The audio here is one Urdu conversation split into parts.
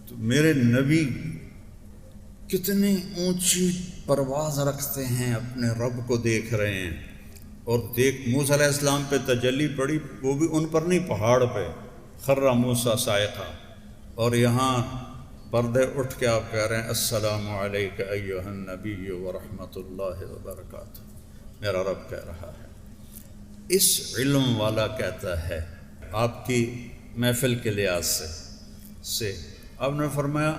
تو میرے نبی کتنی اونچی پرواز رکھتے ہیں، اپنے رب کو دیکھ رہے ہیں، اور موسیٰ علیہ السلام پہ تجلی پڑی، وہ بھی ان پر نہیں، پہاڑ پہ خر موسیٰ صاعقہ، اور یہاں پردے اٹھ کے آپ کہہ رہے ہیں السلام علیک ایھا النبی ورحمۃ اللہ وبرکاتہ. میرا رب کہہ رہا ہے. اس علم والا کہتا ہے آپ کی محفل کے لحاظ سے آپ نے فرمایا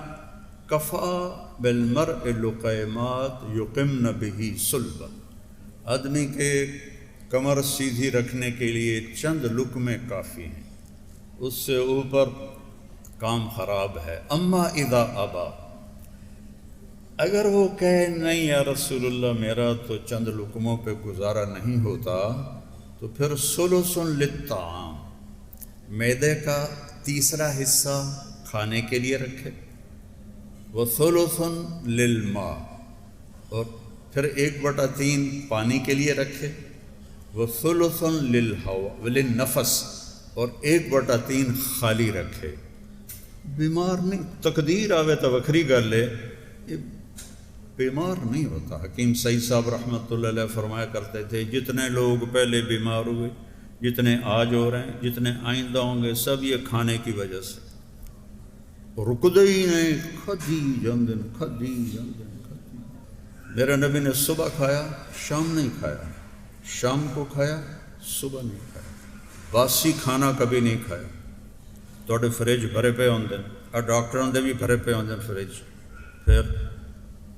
کفا بالمرء لقیمات یقمن بہ صلبا، آدمی کے کمر سیدھی رکھنے کے لیے چند لقمے کافی ہیں، اس سے اوپر کام خراب ہے. اما اذا ابا، اگر وہ کہے نہیں یا رسول اللہ میرا تو چند لقموں پہ گزارا نہیں ہوتا، تو پھر ثلث للطعام، معدے کا تیسرا حصہ کھانے کے لیے رکھے، وثلث للماء، اور پھر 1/3 پانی کے لیے رکھے، وثلث للنفس، اور 1/3 خالی رکھے. بیمار نہیں، تقدیر آوے تو وکھری گل ہے، یہ بیمار نہیں ہوتا. حکیم سعید صاحب رحمۃ اللہ علیہ فرمایا کرتے تھے جتنے لوگ پہلے بیمار ہوئے، جتنے آج ہو رہے ہیں، جتنے آئندہ ہوں گے، سب یہ کھانے کی وجہ سے. رکدے ہی نہیں، کھدی جندن کھدی جندن کھدی. میرے نبی نے صبح کھایا، شام نہیں کھایا، شام کو کھایا، صبح نہیں کھایا، باسی کھانا کبھی نہیں کھایا. توڑے فریج بھرے پہ ہوندے، اور ڈاکٹروں دے بھی بھرے پہ ہوندے فریج. پھر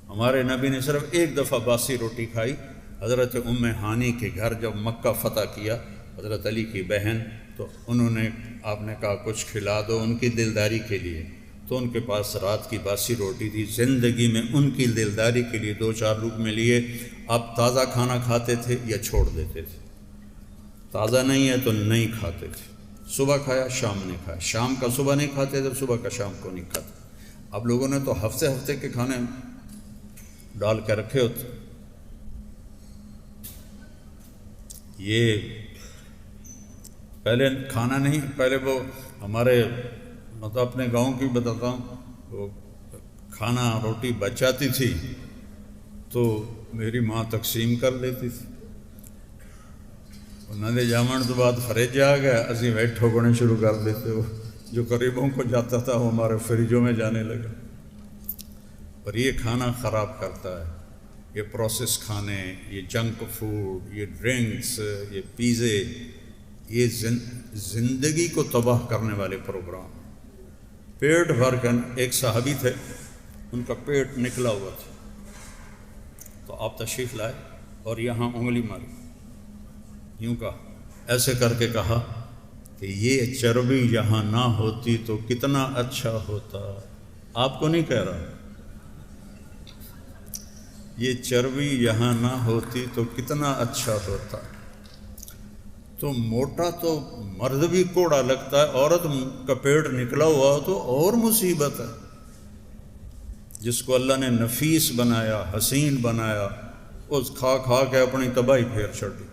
ہمارے نبی نے صرف ایک دفعہ باسی روٹی کھائی. حضرت ام ہانی کے گھر جب مکہ فتح کیا، حضرت علی کی بہن، تو انہوں نے آپ نے کہا کچھ کھلا دو ان کی دلداری کے لیے، تو ان کے پاس رات کی باسی روٹی تھی. زندگی میں ان کی دلداری کے لیے 2-4 لقمے لیے. آپ تازہ کھانا کھاتے تھے یا چھوڑ دیتے تھے؟ تازہ نہیں ہے تو نہیں کھاتے تھے. صبح کھایا، شام نہیں کھایا، شام کا صبح نہیں کھاتے تھے، صبح کا شام کو نہیں کھاتے. اب لوگوں نے تو ہفتے کے کھانے ڈال کے رکھے ہوتے. یہ پہلے کھانا نہیں، پہلے وہ ہمارے مطلب اپنے گاؤں کی بتاتا ہوں، وہ کھانا روٹی بچ جاتی تھی تو میری ماں تقسیم کر لیتی تھی. انہوں نے جامن تو بعد فریج آ گیا، اسی ویٹ ٹھوکنے شروع کر دیتے. وہ جو قریبوں کو جاتا تھا وہ ہمارے فریجوں میں جانے لگا. اور یہ کھانا خراب کرتا ہے، یہ پروسیس کھانے، یہ جنک فوڈ، یہ ڈرنکس، یہ پیزے، یہ زندگی کو تباہ کرنے والے پروگرام. پیٹ بھر کر، ایک صحابی تھے ان کا پیٹ نکلا ہوا تھا، تو آپ تشریف لائے اور یہاں انگلی ماری، یوں کہا، ایسے کر کے کہا کہ یہ چربی یہاں نہ ہوتی تو کتنا اچھا ہوتا. آپ کو نہیں کہہ رہا، یہ چربی یہاں نہ ہوتی تو کتنا اچھا ہوتا. تو موٹا تو مرد بھی کوڑا لگتا ہے، عورت کا پیٹ نکلا ہوا تو اور مصیبت ہے. جس کو اللہ نے نفیس بنایا، حسین بنایا، اس کھا کھا کے اپنی تباہی پھیر چھوڑی.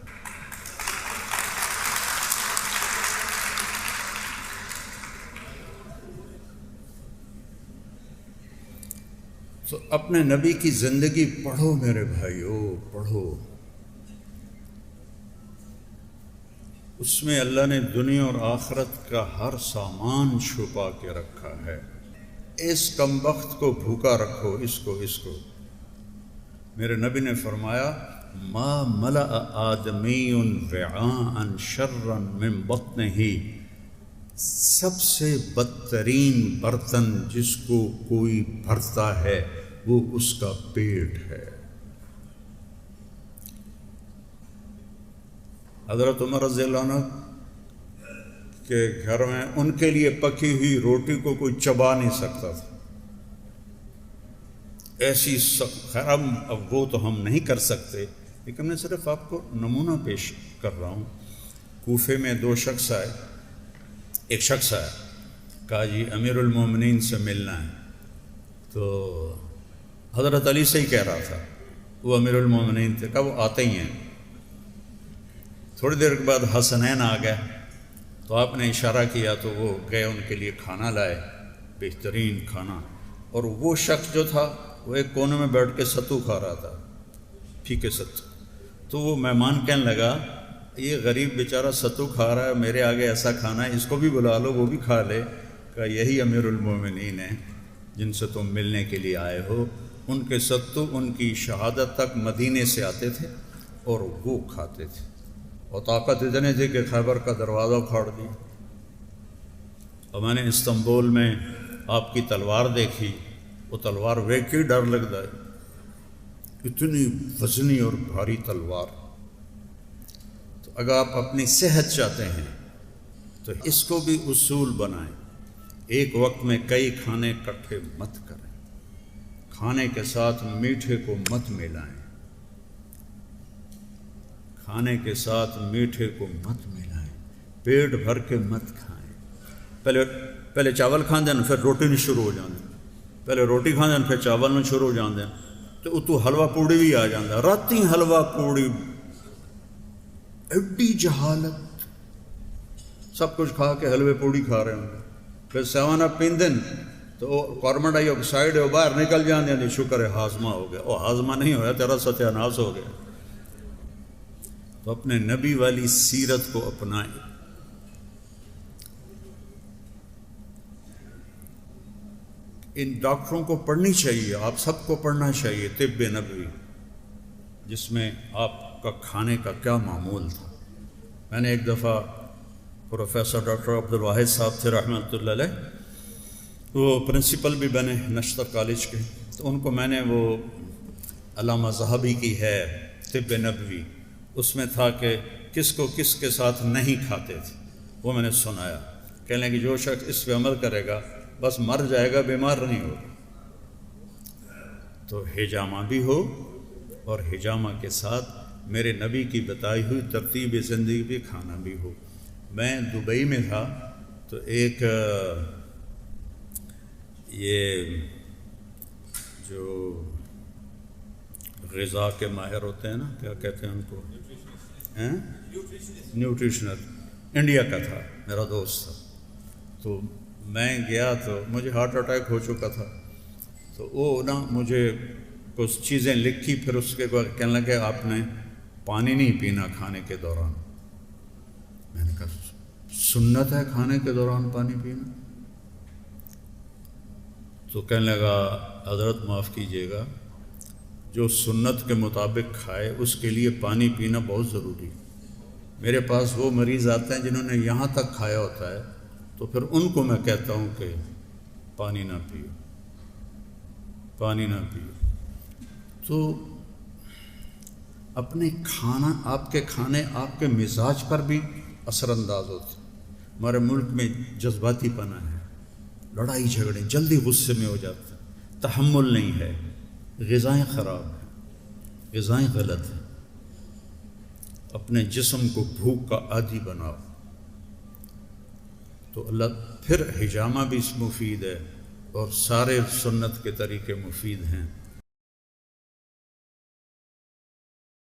تو اپنے نبی کی زندگی پڑھو میرے بھائیو، پڑھو. اس میں اللہ نے دنیا اور آخرت کا ہر سامان چھپا کے رکھا ہے. اس کم بخت کو بھوکا رکھو، اس کو. میرے نبی نے فرمایا ما ملأ آدمی وعاء شرا من بطنہ، سب سے بدترین برتن جس کو کوئی بھرتا ہے وہ اس کا پیٹ ہے. حضرت عمر رضی اللہ عنہ کے گھر میں ان کے لیے پکی ہوئی روٹی کو کوئی چبا نہیں سکتا تھا، ایسی خیر اب وہ تو ہم نہیں کر سکتے، لیکن میں صرف آپ کو نمونہ پیش کر رہا ہوں. کوفے میں 2 شخص آئے. ایک شخص آیا، کہا جی امیر المومنین سے ملنا ہے. تو حضرت علی سے ہی کہہ رہا تھا، وہ امیر المومنین تھے. کہا وہ آتے ہی ہیں. تھوڑی دیر کے بعد حسنین آ گئے، تو آپ نے اشارہ کیا تو وہ گئے ان کے لیے کھانا لائے. بہترین کھانا. اور وہ شخص جو تھا وہ ایک کونے میں بیٹھ کے ستو کھا رہا تھا، پھیکے ستو. تو وہ مہمان کہنے لگا یہ غریب بیچارہ ستو کھا رہا ہے، میرے آگے ایسا کھانا ہے، اس کو بھی بلا لو وہ بھی کھا لے. کہ یہی امیر المومنین ہیں جن سے تم ملنے کے لیے آئے ہو. ان کے ستو ان کی شہادت تک مدینے سے آتے تھے اور وہ کھاتے تھے، اور طاقت اتنے تھی کہ خیبر کا دروازہ کھاڑ دی. اور میں نے استنبول میں آپ کی تلوار دیکھی، وہ تلوار ویکھ کے ڈر لگتا ہے، اتنی وزنی اور بھاری تلوار. تو اگر آپ اپنی صحت چاہتے ہیں تو اس کو بھی اصول بنائیں. ایک وقت میں کئی کھانے اکٹھے مت کریں، کھانے کے ساتھ میٹھے کو مت ملائیں، کھانے کے ساتھ میٹھے کو مت ملائیں، پیٹ بھر کے مت کھائیں. پہلے چاول کھاندے ہیں پھر روٹی نہیں شروع ہو جاندے، پہلے روٹی کھاندے ہیں پھر چاول نہیں شروع ہو جاندے. تو اتو حلوہ پوڑی بھی آ جاندہ، راتی حلوہ پوڑی، ایڈی جہالت. سب کچھ کھا کے حلوے پوڑی کھا رہے ہوں. پھر سیون اپ پیندن تو کاربن ڈائی آکسائڈ ہے باہر نکل جاندے ہیں. شکر ہے ہاضمہ ہو گیا. وہ ہاضمہ نہیں ہویا، تیرا ستیہ ناس ہو گیا. تو اپنے نبی والی سیرت کو اپنائیں. ان ڈاکٹروں کو پڑھنی چاہیے، آپ سب کو پڑھنا چاہیے طب نبوی، جس میں آپ کا کھانے کا کیا معمول تھا. میں نے ایک دفعہ پروفیسر ڈاکٹر عبدالواحد صاحب تھے رحمۃ اللہ علیہ، وہ پرنسپل بھی بنے نشتر کالج کے. تو ان کو میں نے وہ علامہ ذہبی کی ہے طب نبوی، اس میں تھا کہ کس کو کس کے ساتھ نہیں کھاتے تھے، وہ میں نے سنایا. کہنے لگے جو شخص اس پہ عمل کرے گا بس مر جائے گا، بیمار نہیں ہوگا. تو حجامہ بھی ہو اور حجامہ کے ساتھ میرے نبی کی بتائی ہوئی ترتیب زندگی بھی کھانا بھی ہو. میں دبئی میں تھا تو ایک یہ جو غذا کے ماہر ہوتے ہیں نا، کیا کہتے ہیں ان کو، نیوٹریشنل، انڈیا کا تھا، میرا دوست تھا. تو میں گیا تو مجھے ہارٹ اٹیک ہو چکا تھا. تو وہ نا مجھے کچھ چیزیں لکھی، پھر اس کے بعد کہنے لگے آپ نے پانی نہیں پینا کھانے کے دوران. میں نے کہا سنت ہے کھانے کے دوران پانی پینا؟ تو کہنے لگا حضرت معاف کیجیے گا، جو سنت کے مطابق کھائے اس کے لیے پانی پینا بہت ضروری. میرے پاس وہ مریض آتے ہیں جنہوں نے یہاں تک کھایا ہوتا ہے، تو پھر ان کو میں کہتا ہوں کہ پانی نہ پیو، پانی نہ پیو. تو اپنے کھانا، آپ کے کھانے آپ کے مزاج پر بھی اثر انداز ہوتے ہیں. ہمارے ملک میں جذباتی پنا ہے، لڑائی جھگڑے، جلدی غصے میں ہو جاتے ہیں، تحمل نہیں ہے، غذائیں خراب ہیں، غذائیں غلط ہیں. اپنے جسم کو بھوک کا عادی بناؤ. تو اللہ پھر حجامہ بھی مفید ہے اور سارے سنت کے طریقے مفید ہیں.